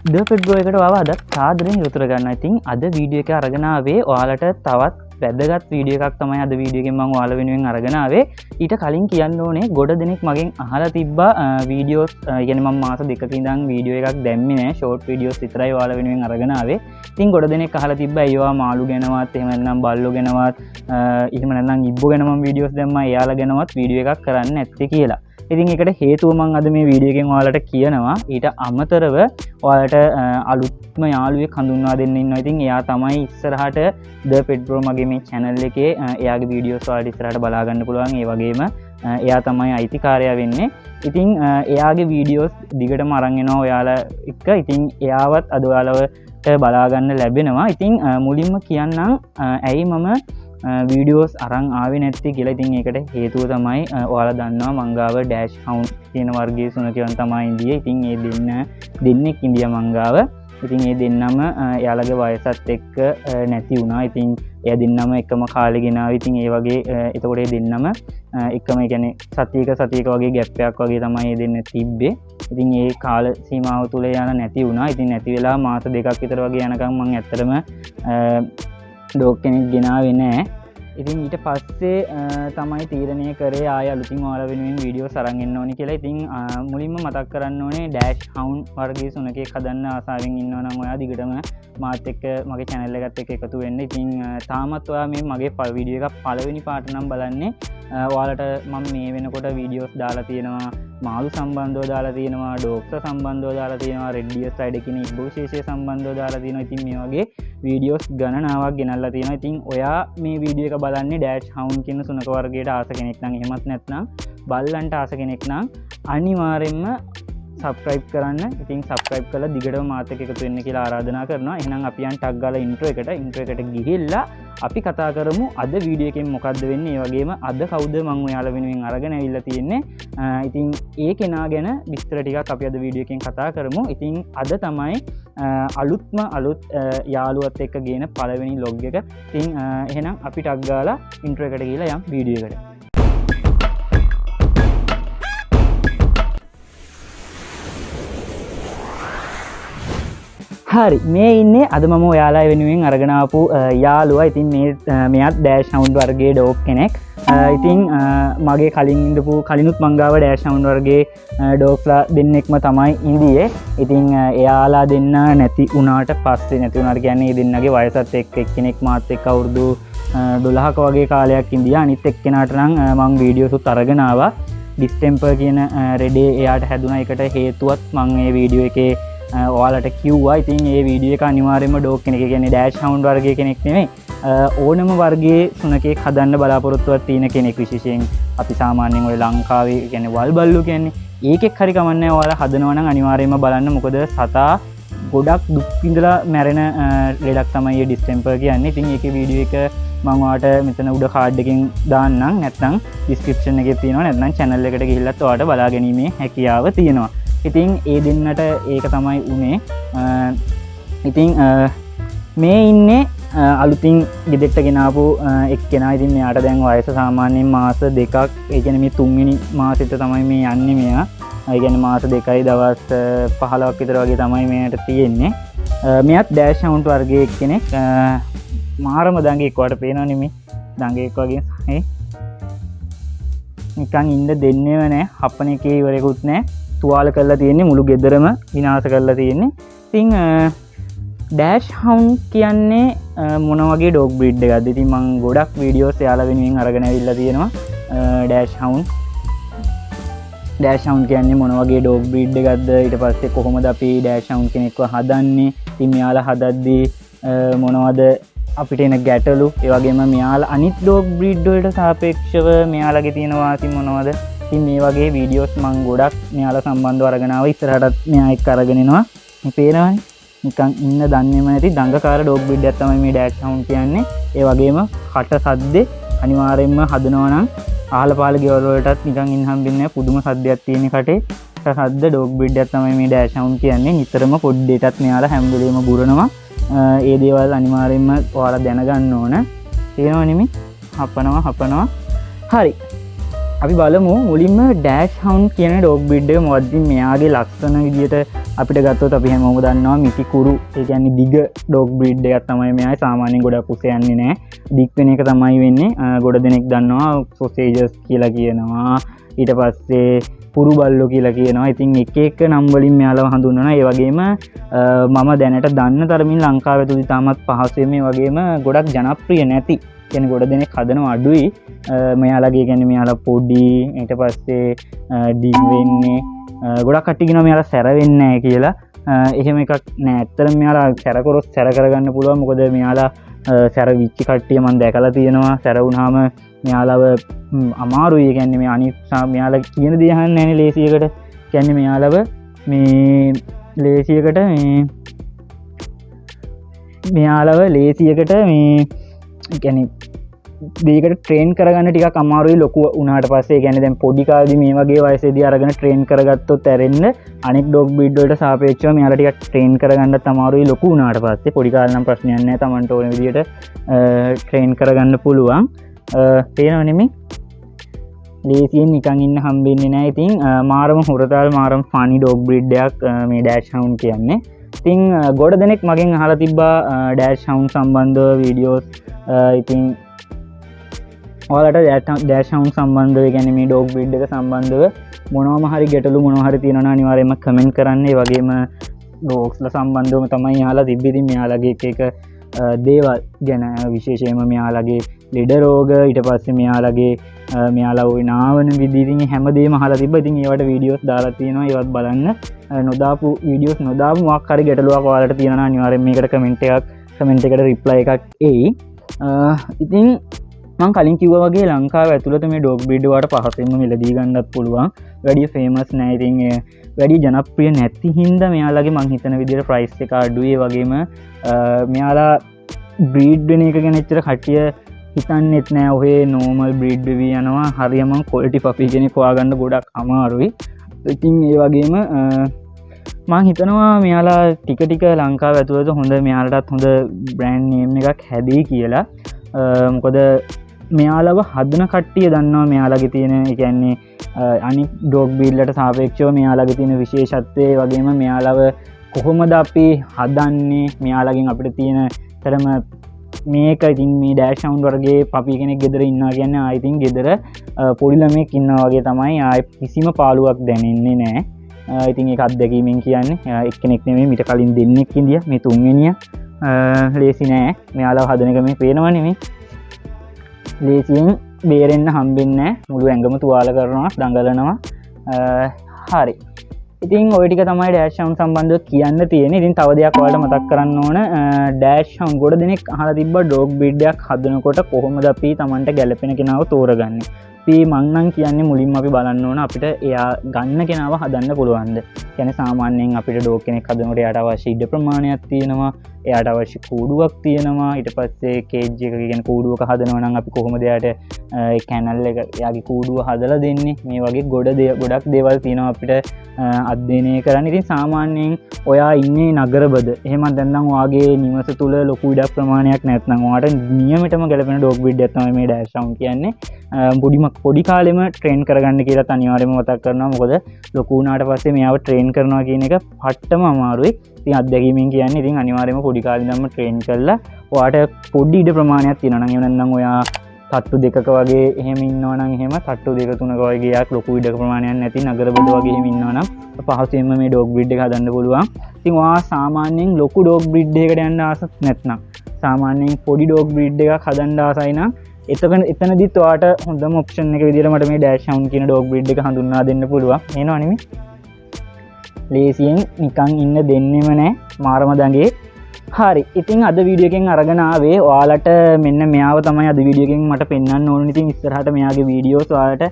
ද පෙඩ්‍රෝ එකට ආව අදත් සාදරයෙන් ඉවතර ගන්න. ඉතින් අද වීඩියෝ එක අරගෙන ආවේ ඔයාලට තවත් වැදගත් වීඩියෝ එකක් තමයි අද වීඩියෝ එකෙන් මම ඔයාලා වෙනුවෙන් අරගෙන ආවේ. ඊට කලින් කියන්න ඕනේ ගොඩ දෙනෙක් මගෙන් අහලා තිබ්බා වීඩියෝස් කියන්නේ මම මාස දෙකක ඉඳන් වීඩියෝ එකක් දැම්මේ නැහැ. ෂෝට් වීඩියෝස් විතරයි ඔයාලා වෙනුවෙන් අරගෙන ආවේ. ඉතින් ගොඩ දෙනෙක් අහලා තිබ්බා ඒවා මාළු ගැනවත් එහෙම නැත්නම් බල්ලෝ ගැනවත් එහෙම නැත්නම් ඉබ්බෝ ගැන මම වීඩියෝස් දැම්මා. එයාලා ගැනවත් වීඩියෝ එකක් කරන්න නැත්තේ කියලා. ඉතින් ඒකට හේතුව මම අද මේ වීඩියෝ එකෙන් ඔයාලට කියනවා. ඊට අමතරව ඔයාලට අලුත්ම යාළුවෙක් හඳුන්වා දෙන්න ඉන්නවා. ඉතින් එයා තමයි ඉස්සරහට ද පෙඩ්‍රෝ මගේ මේ channel එකේ එයාගේ වීඩියෝස් ඔයාලට ඉස්සරහට බලා ගන්න පුළුවන්. ඒ වගේම එයා තමයි අයිතිකාරයා වෙන්නේ. ඉතින් එයාගේ වීඩියෝස් දිගටම අරන් එනවා ඔයාලා එක්ක. ඉතින් එයාවත් අද ඔයාලට බලා ගන්න ලැබෙනවා. ඉතින් මුලින්ම කියන්නම් ඇයි මම වීඩියෝස් අරන් ආවේ නැත්තේ කියලා. ඉතින් ඒකට හේතුව තමයි ඔයාලා දන්නවා මංගාව ඩෑෂ් හවුන්ඩ් කියන වර්ගයේ සුනකයන් තමයි ඉන්දියේ. ඉතින් ඒ දෙන්නෙක් ඉන්දියා මංගාව. ඉතින් ඒ දෙන්නම එයාලගේ වයසත් එක්ක නැති වුණා. ඉතින් එයා දෙන්නම එකම කාලේ ගෙනාවා. ඉතින් ඒ වගේ එතකොට ඒ දෙන්නම එකම ඒ කියන්නේ සතියක වගේ ગેප් එකක් වගේ තමයි මේ දෙන්න තිබ්බේ. ඉතින් ඒ කාල සීමාව තුල යන නැති වුණා. ඉතින් නැති වෙලා මාස දෙකක් විතර වගේ යනකම් මම ඇත්තටම ඩොග් කෙනෙක් ගෙනාවේ නැහැ. ඉතින් ඊට පස්සේ තමයි තීරණය කරේ ආය අලුතින් ඔයාලා වෙනුවෙන් වීඩියෝස් අරන් එන්න ඕනි කියලා. ඉතින් මුලින්ම මතක් කරන්න ඕනේ ඩෑෂ් හවුන්ඩ් වර්ගයේ සුනකෙක් හදන්න ආසාවෙන් ඉන්නවා නම් ඔයා දිගටම මාත් එක්ක මගේ channel එකත් එක්ක එකතු වෙන්න. ඉතින් තාමත් ඔයා මේ මගේ වීඩියෝ එක පළවෙනි පාට නම් බලන්නේ. ඔයාලට මම මේ වෙනකොට වීඩියෝස් දාලා තියෙනවා මාළු සම්බන්ධව දාලා තියෙනවා, ඩොග්ස් සම්බන්ධව දාලා තියෙනවා, රෙඩ් ඩියර් සයිඩ් කියන ඉබ්බෝ විශේෂය සම්බන්ධව දාලා තියෙනවා. ඉතින් මේ වගේ වීඩියෝස් ගණනාවක් ගෙනල්ලා තියෙනවා. ඉතින් ඔයා මේ වීඩියෝ එක බලන්නේ ඩෑෂ් හවුන්ඩ් කියන සුනක වර්ගයට ආස කෙනෙක් නම් එහෙමත් නැත්නම් බල්ලන්ට ආස කෙනෙක් නම් අනිවාර්යෙන්ම සබ්ස්ක්‍රයිබ් කරන්න. ඉතින් සබ්ස්ක්‍රයිබ් කරලා දිගටම මාත් එක්ක එකතු වෙන්න කියලා ආරාධනා කරනවා. එහෙනම් අපි යන් ටග් ගාලා ඉන්ට්‍රෝ එකට ගිහිල්ලා අපි කතා කරමු අද වීඩියෝ එකෙන් මොකද්ද වෙන්නේ. ඒ වගේම අද කවුද මම ඔයාලා වෙනුවෙන් අරගෙන ඇවිල්ලා තියෙන්නේ. ඉතින් ඒ කෙනා ගැන විස්තර ටිකක් අපි අද වීඩියෝ එකෙන් කතා කරමු. ඉතින් අද තමයි අලුත් යාළුවත් එක්ක ගේන පළවෙනි ලොග් එක. ඉතින් එහෙනම් අපි ටග් ගාලා ඉන්ට්‍රෝ එකට ගිහිල්ලා යම් වීඩියෝ එකට. හරි, මේ ඉන්නේ අද මම ඔයාලා වෙනුවෙන් අරගෙන ආපු යාළුවා. ඉතින් මෙයාත් ඩෑෂ් හවුන්ඩ් වර්ගයේ ඩොග් කෙනෙක්. ඉතින් මගේ කලිනුත් මංගාව ඩෑෂ් හවුන්ඩ් වර්ගයේ ඩොග්ස්ලා දෙන්නෙක්ම තමයි ඉන්දියේ. ඉතින් එයාලා දෙන්න නැති වුණාට කියන්නේ මේ දෙන්නගේ වයසත් එක්ක එක්කෙනෙක් මාත් එක්ක අවුරුදු 12ක වගේ කාලයක් ඉන්දියා. අනිත් එක්කෙනාට නම් මම වීඩියෝස් උත් අරගෙන ආවා. ඩිස්ටෙම්පර් කියන රෙඩේ එයාට හැදුනා. ඒකට හේතුවත් මම මේ වීඩියෝ එකේ ඔයාලට කිව්වා. ඉතින් මේ වීඩියෝ එක අනිවාර්යයෙන්ම ඩොග් කෙනෙක් කියන්නේ ඩෑෂ් හවුන්ඩ් වර්ගයේ කෙනෙක් නෙමෙයි. ඕනම වර්ගයේ සුනකෙක් හදන්න බලාපොරොත්තුවක් තියෙන කෙනෙක්. විශේෂයෙන් අපි සාමාන්‍යයෙන් ඔය ලංකාවේ කියන්නේ වල් බල්ලෝ කියන්නේ ඒකෙක් හරි කමන්නේ ඔයාලා හදනවා නම් අනිවාර්යයෙන්ම බලන්න. මොකද සතා ගොඩක් දුක් විඳලා මැරෙන ලෙඩක් තමයි මේ ඩිස්ටෙම්පර් කියන්නේ. ඉතින් ඒකේ වීඩියෝ එක මම ඔයාලට මෙතන උඩ කාඩ් එකකින් දාන්නම්. නැත්නම් ඩිස්ක්‍රිප්ෂන් එකේ තියෙනවා. නැත්නම් channel එකට ගිහිල්ලත් ඔයාලට බලා ගැනීමේ හැකියාව තියෙනවා. ඉතින් ඒ දෙන්නට ඒක තමයි උනේ. ඉතින් මේ ඉන්නේ අලුතින් ගෙදෙට්ට ගෙනාපු එක්කෙනා. ඉතින් මෙයාට දැන් වයස සාමාන්‍යයෙන් මාස දෙකක්. ඒ කියන්නේ මේ තුන්වෙනි මාසෙට තමයි මේ යන්නේ මෙයා. ඒ කියන්නේ මාස දෙකයි දවස් 15ක් විතර වගේ තමයි මෙයාට තියෙන්නේ. මෙයාත් ඩෑෂ් හවුන්ඩ් වර්ගයේ කෙනෙක්. මාරම දඟෙක් වට පේනවනේ මේ දඟෙක් වගේ. නිකන් ඉන්න දෙන්නේව නැහැ. හපන එකේ ඉවරෙකුත් නැහැ. තුවාල කරලා තියෙන්නේ මුළු ගෙදරම විනාශ කරලා තියෙන්නේ. ඉතින් ඩෑෂ් හවුන්ඩ් කියන්නේ මොන වගේ ඩොග් බ්‍රීඩ් එකක්ද? ඉතින් මම ගොඩක් වීඩියෝස් එයාලා වෙනුවෙන් අරගෙන ඇවිල්ලා තියෙනවා. ඩෑෂ් හවුන්ඩ් කියන්නේ මොන වගේ ඩොග් බ්‍රීඩ් එකක්ද? ඊට පස්සේ කොහොමද අපි ඩෑෂ් හවුන්ඩ් කෙනෙක්ව හදන්නේ? ඉතින් මෙයාලා හදද්දී මොනවද අපිට එන ගැටලු? ඒ වගේම මෙයාලා අනිත් ඩොග් බ්‍රීඩ් වලට සාපේක්ෂව මෙයාලගේ තියෙන වාසි මොනවද? ඉතින් මේ වගේ වීඩියෝස් මම ගොඩක් මෙයාලා සම්බන්ධව අරගෙන ආවා. ඉස්සරහටත් මෙයා එක්ක අරගෙන එනවා. මේ පේනවනේ නිකන් ඉන්න දන්නේම නැති දඟකාර ඩොග් බ්‍රීඩ් එකක් තමයි මේ ඩෑෂ් හවුන්ඩ් කියන්නේ. ඒ වගේම කට සද්දේ අනිවාර්යයෙන්ම හදනවා නම් අහල පහල ගෙවල් වලටත් නිකන් ඉන්න හම්බෙන්නේ නැහැ. පුදුම සද්දයක් තියෙන කටේ සද්ද ඩොග් බ්‍රීඩ් එකක් තමයි මේ ඩෑෂ් හවුන්ඩ් කියන්නේ. නිතරම පොඩ්ඩේටත් මෙයාලා හැම වෙලේම බුරනවා. ඒ දේවල් අනිවාර්යයෙන්ම ඔයාලා දැනගන්න ඕන. තේරෙනවනේ මේ හපනවා. හරි. අපි බලමු මුලින්ම ඩෑෂ් හවුන්ඩ් කියන ඩොග් බ්‍රීඩ් එක මොකක්ද මෙයාගේ ලක්ෂණ විදියට අපිට ගත්තොත් අපි හැමෝම දන්නවා මිටි කුරු ඒ කියන්නේ දිග ඩොග් බ්‍රීඩ් එකක් තමයි මෙයා සාමාන්‍යයෙන් ගොඩක් උස යන්නේ නැහැ දික් වෙන එක තමයි වෙන්නේ ගොඩ දෙනෙක් දන්නවා සොසේජස් කියලා කියනවා ඊට පස්සේ පුරු බල්ලෝ කියලා කියනවා ඉතින් එක එක නම් වලින් මෙයාලව හඳුන්වනවා ඒ වගේම මම දැනට දන්න තරමින් ලංකාවේ තුදි තාමත් පහසුවෙන් මේ වගේම ගොඩක් ජනප්‍රිය නැති කියන්නේ ගොඩ දෙනෙක් හදනවා අඩුයි මෙයාලගේ කියන්නේ මෙයාලා පොඩි ඊට පස්සේ ඩිග් වෙන්නේ ගොඩක් කට්ටිය කියනවා මෙයාලා සැර වෙන්නේ නැහැ කියලා එහෙම එකක් නෑ ඇත්තටම මෙයාලා සැර කරොත් සැර කරගන්න පුළුවන් මොකද මෙයාලා සැර විච්චි කට්ටිය මම දැකලා තියෙනවා සැර වුණාම මෙයාලව අමාරුයි කියන්නේ මේ අනිත් මෙයාලා කියන දේ අහන්නේ නැනේ ලේසියකට කියන්නේ මෙයාලව මේ ලේසියකට මෙයාලව ලේසියකට මේ කියන්නේ දෙයකට ට්‍රේන් කරගන්න ටිකක් අමාරුයි ලොකු වුණාට පස්සේ කියන්නේ දැන් පොඩි කාලේදී මේ වගේ වයසේදී අරගෙන ට්‍රේන් කරගත්තොත් ඇරෙන්න අනෙක් ඩොග් බ්‍රීඩ් වලට සාපේක්ෂව මෙයාලා ටිකක් ට්‍රේන් කරගන්නත් අමාරුයි ලොකු වුණාට පස්සේ පොඩි කාලේ නම් ප්‍රශ්නයක් නැහැ Tamanට ඕන විදියට ට්‍රේන් කරගන්න පුළුවන් පේනව නෙමෙයි ලේසියෙන් නිකන් ඉන්න හම්බෙන්නේ නැහැ ඉතින් මාරම හොරතල් මාරම ෆනි ඩොග් බ්‍රීඩ් එකක් මේ ඩෑෂ් හවුන්ඩ් කියන්නේ ඉතින් ගොඩ දෙනෙක් මගෙන් අහලා තිබ්බා ඩෑෂ් හවුන්ඩ් සම්බන්ධව වීඩියෝස් ඉතින් ඔයාලට ඩෑෂ් හවුන්ඩ් සම්බන්ධව කියන්නේ මේ ඩොග් බ්‍රීඩ් එක සම්බන්ධව මොනවම හරි ගැටලු මොනවා හරි තියෙනවා නම් අනිවාර්යයෙන්ම කමෙන්ට් කරන්න ඒ වගේම ඩොග්ස්ලා සම්බන්ධවම තමයි අහලා තිබ්බේ ඉතින් මෙයාලගේ එක දේවල් ගැන විශේෂයෙන්ම මෙයාලගේ ලෙඩ රෝග ඊට පස්සේ මෙයාලා ওই නාවන විදිහ ඉතින් හැමදේම අහලා තිබ්බා. ඉතින් ඒවට වීඩියෝස් දාලා තියෙනවා. ඒවත් බලන්න. නොදාපු වීඩියෝස් නොදාපු මොකක් හරි ගැටලුවක් ඔයාලට තියෙනවා නම් අනිවාර්යෙන් මේකට කමෙන්ට් එකට රිප්ලයි එකක් එයි. ඉතින් මම කලින් කිව්වා වගේ ලංකාව ඇතුළත මේ ඩොග් බ්‍රීඩ් වලට පහසෙන්ම මිලදී ගන්නත් පුළුවන්. වැඩි ෆේමස් නැහැ. ඉතින් වැඩි ජනප්‍රිය නැති හින්දා මෙයාලගේ මං හිතන විදිහට ප්‍රයිස් එක අඩුයි. ඒ වගේම මෙයාලා බ්‍රීඩ් වෙන එක ගැන එච්චර කට්ටිය හිතන්නෙත් නෑ ඔහේ නෝමල් බ්‍රීඩ් වෙවි යනවා හරියම ක්වොලිටි පපි කෙනෙක් හොයාගන්න ගොඩක් අමාරුයි. ඉතින් ඒ වගේම මං හිතනවා මෙයාලා ටික ටික ලංකාව ඇතුළත හොඳ මෙයාලටත් හොඳ බ්‍රෑන්ඩ් නේම් එකක් හැදෙයි කියලා. මොකද මෙයාලව හදන කට්ටිය දන්නවා මෙයාලගේ තියෙන ඒ කියන්නේ අනිත් ඩොග් බ්‍රීඩ්ලට සාපේක්ෂව මෙයාලගේ තියෙන විශේෂත්වය වගේම මෙයාලව කොහොමද අපි හදන්නේ මෙයාලගෙන් අපිට තියෙන තරම මේක ඉතින් මේ ඩෑෂ් හවුන්ඩ් වර්ගේ පපි කෙනෙක් ගෙදර ඉන්නවා කියන්නේ ආයි ඉතින් ගෙදර පොඩි ළමෙක් ඉන්නවා වගේ තමයි ආයි කිසිම පාළුවක් දැනෙන්නේ නැහැ. ඉතින් ඒක අත්දැකීමෙන් කියන්නේ එක්කෙනෙක් නෙමෙයි මීට කලින් දෙන්නෙක් ඉඳියා මේ තුන්වෙනිය ලේසි නෑ මෙයාලව හදන එක මේ පේනවා නෙමෙයි ලේසියෙන් බේරෙන්න හම්බෙන්නේ නැහැ මුළු ඇඟම තුවාල කරනවා දඟලනවා හරි ඉතින් ඔය ටික තමයි ඩෑෂ් හවුන්ඩ් සම්බන්ධව කියන්න තියෙන්නේ. ඉතින් තව දෙයක් ඔයාලට මතක් කරන්න ඕන ඩෑෂ් හවුන්ඩ් ගොඩ දෙනෙක් අහලා තිබ්බා ඩොග් බ්‍රීඩ් එකක් හදනකොට කොහොමද අපි Tamanට ගැළපෙන කෙනාව තෝරගන්නේ. අපි මං නම් කියන්නේ මුලින්ම අපි බලන්න ඕන අපිට එයා ගන්න කෙනාව හදන්න පුළුවන්ද. කියන්නේ සාමාන්‍යයෙන් අපිට ඩොග් කෙනෙක් හදනකොට එයාට අවශ්‍ය ඉඩ ප්‍රමාණයක් තියෙනවා. එයාට අවශ්‍ය කූඩුවක් තියෙනවා. ඊට පස්සේ කේජ් එක කියන්නේ කූඩුවක හදනවා නම් අපි කොහොමද එයාට ඒ කැනල් එක එයාගේ කූඩුව හදලා දෙන්නේ. මේ වගේ ගොඩක් දේවල් තියෙනවා අපිට අධ්‍යයනය කරන්න. ඉතින් සාමාන්‍යයෙන් ඔයා ඉන්නේ නගරබද එහෙමත් නැත්නම් ඔයාගේ නිවස තුල ලොකු ඉඩක් ප්‍රමාණයක් නැත්නම් ඔයාට නියමිතම ගැලපෙන ඩොග් බ්‍රීඩ් එකක් තමයි මේ ඩෑෂ් හවුන්ඩ් කියන්නේ. පොඩි කාලෙම ට්‍රේන් කරගන්න කියලා අනිවාර්යයෙන්ම මතක් කරනවා. මොකද ලොකු වුණාට පස්සේ මෙයාව ට්‍රේන් කරනවා කියන එක පට්ටම අමාරුයි. ඉතින් අත්දැකීමෙන් කියන්නේ ඉතින් අනිවාර්යයෙන්ම පොඩි කාලේ ඉඳන්ම ට්‍රේන් කරලා ඔයාට පොඩි ඉඩ ප්‍රමාණයක් තියෙනවා නම් එහෙම නැත්නම් ඔයා තට්ටු දෙකක වගේ එහෙම ඉන්නවා නම් එහෙම තට්ටු දෙක තුනක වගේ යක් ලොකු ඉඩ ප්‍රමාණයක් නැති නගරබද වගේ එහෙම ඉන්නවා නම් පහසුවෙන්ම මේ ඩොග් බ්‍රීඩ් එක හදන්න පුළුවන්. ඉතින් ඔයා සාමාන්‍යයෙන් ලොකු ඩොග් බ්‍රීඩ් එකකට යන්න ආස නැත්නම් සාමාන්‍යයෙන් පොඩි ඩොග් බ්‍රීඩ් එකක් හදන්න ආසයි නම් එතනදිත් ඔයාට හොඳම ඔප්ෂන් එක විදිහට මට මේ ඩෑෂ් හවුන්ඩ් කියන ඩොග් බ්‍රීඩ් එක හඳුන්වා දෙන්න පුළුවන්. එනවා නෙමෙයි. ලේසියෙන් නිකන් ඉන්න දෙන්නෙම නැහැ මාරම දඟේ. හරි ඉතින් අද වීඩියෝ එකෙන් අරගෙන ආවේ ඔයාලට මෙන්න මෙයාව තමයි අද වීඩියෝ එකෙන් මට පෙන්වන්න ඕනේ. ඉතින් ඉස්සරහට මෙයාගේ වීඩියෝස් ඔයාලට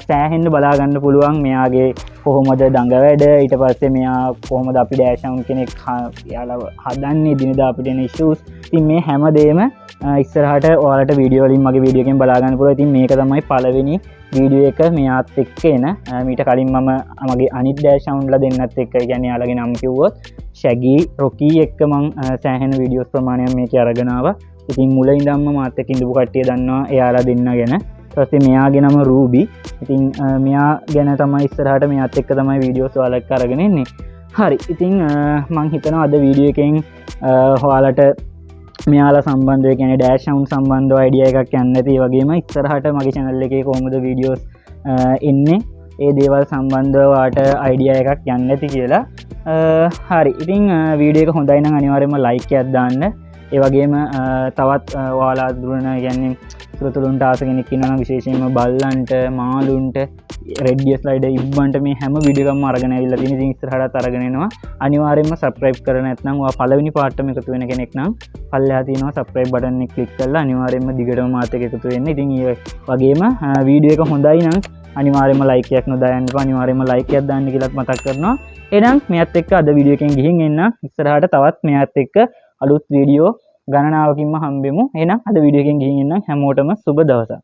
සෑහෙන්න බලා ගන්න පුළුවන්. මෙයාගේ කොහොමද දඟ වැඩ ඊට පස්සේ මෙයා කොහොමද අපි ඩෑෂ් හවුන්ඩ් කෙනෙක් යාලව හදන්නේ දිනදා අපිට එන ඉෂුස්. ඉතින් මේ හැමදේම ඉස්සරහට ඔයාලට වීඩියෝ වලින් මගේ වීඩියෝ එකෙන් බලා ගන්න පුළුවන්. ඉතින් මේක තමයි පළවෙනි වීඩියෝ එක මෙයාත් එක්ක එන. මීට කලින් මම මගේ අනිත් ඩෑෂ් හවුන්ඩ්ලා දෙන්නත් එක්ක කියන්නේ යාලගේ නම් කිව්වොත් ශැගී රොකී එක්ක මං සෑහෙන වීඩියෝස් ප්‍රමාණයක් මේකේ අරගෙන ආවා. ඉතින් මුල ඉඳන්ම මාත් එක්ක ඉඳපු කට්ටිය දන්නවා එයාලා දෙන්න ගැන. ඊට පස්සේ මෙයාගේ නම රූබි. ඉතින් මෙයා ගැන තමයි ඉස්සරහට මෙයාත් එක්ක තමයි වීඩියෝස් ඔයාලා එක්ක අරගෙන එන්නේ. හරි ඉතිං මං හිතනවා අද වීඩියෝ එකෙන් හොයාලට මෙයාලා සම්බන්ධය කියන ඩෑෂවුන් සම්බන්ධ අයිඩිය එකක් යන්න ඇති වගේම ඉස්සරහට මගේ චැනල් එකේ කොහොමද වීඩියෝස් එන්නේ ඒ දේවල් සම්බන්ධවාට අයිඩිය එකක් යන්න ඇති කියලා හරි ඉතිං වීඩියෝ එක හොඳයි නම් අනිවාර්යයෙන්ම ලයික් එකක් දාන්න ඒ වගේම තවත් ඔයාලා දුරන කියන්නේ සුරතුළුන්ට ආස කෙනෙක් ඉන්නවා විශේෂයෙන්ම බල්ලන්ට මාළුන්ට රෙඩ්ඩියස් ලයිඩ ඉබ්බන්ට මේ හැම වීඩියෝ එකක්ම අරගෙන ඇවිල්ලා තියෙන ඉතින් ඉස්සරහට අරගෙන එනවා අනිවාර්යයෙන්ම සබ්ස්ක්‍රයිබ් කරලා නැත්නම් ඔයා පළවෙනි පාර්ට්ටම එකතු වෙන කෙනෙක් නම් පල්ලෙහා තියෙනවා සබ්ස්ක්‍රයිබ් බටන් එක ක්ලික් කරලා අනිවාර්යයෙන්ම දිගටම මාත් එක්ක එකතු වෙන්න. ඉතින් ඒ වගේම වීඩියෝ එක හොඳයි නම් අනිවාර්යයෙන්ම ලයික් එකක් නොදායන්න එපා. අනිවාර්යයෙන්ම ලයික් එකක් දාන්න කියලාත් මතක් කරනවා. එහෙනම් මෙයත් එක්ක අද වීඩියෝ එකෙන් ගිහින් එන්න ඉස්සරහට තවත් මෙයත් එක්ක අලුත් වීඩියෝ ගණනාවකින්ම හම්බෙමු. එහෙනම් අද වීඩියෝ එකෙන් ගිහින් එන්න හැමෝටම සුබ දවසක්.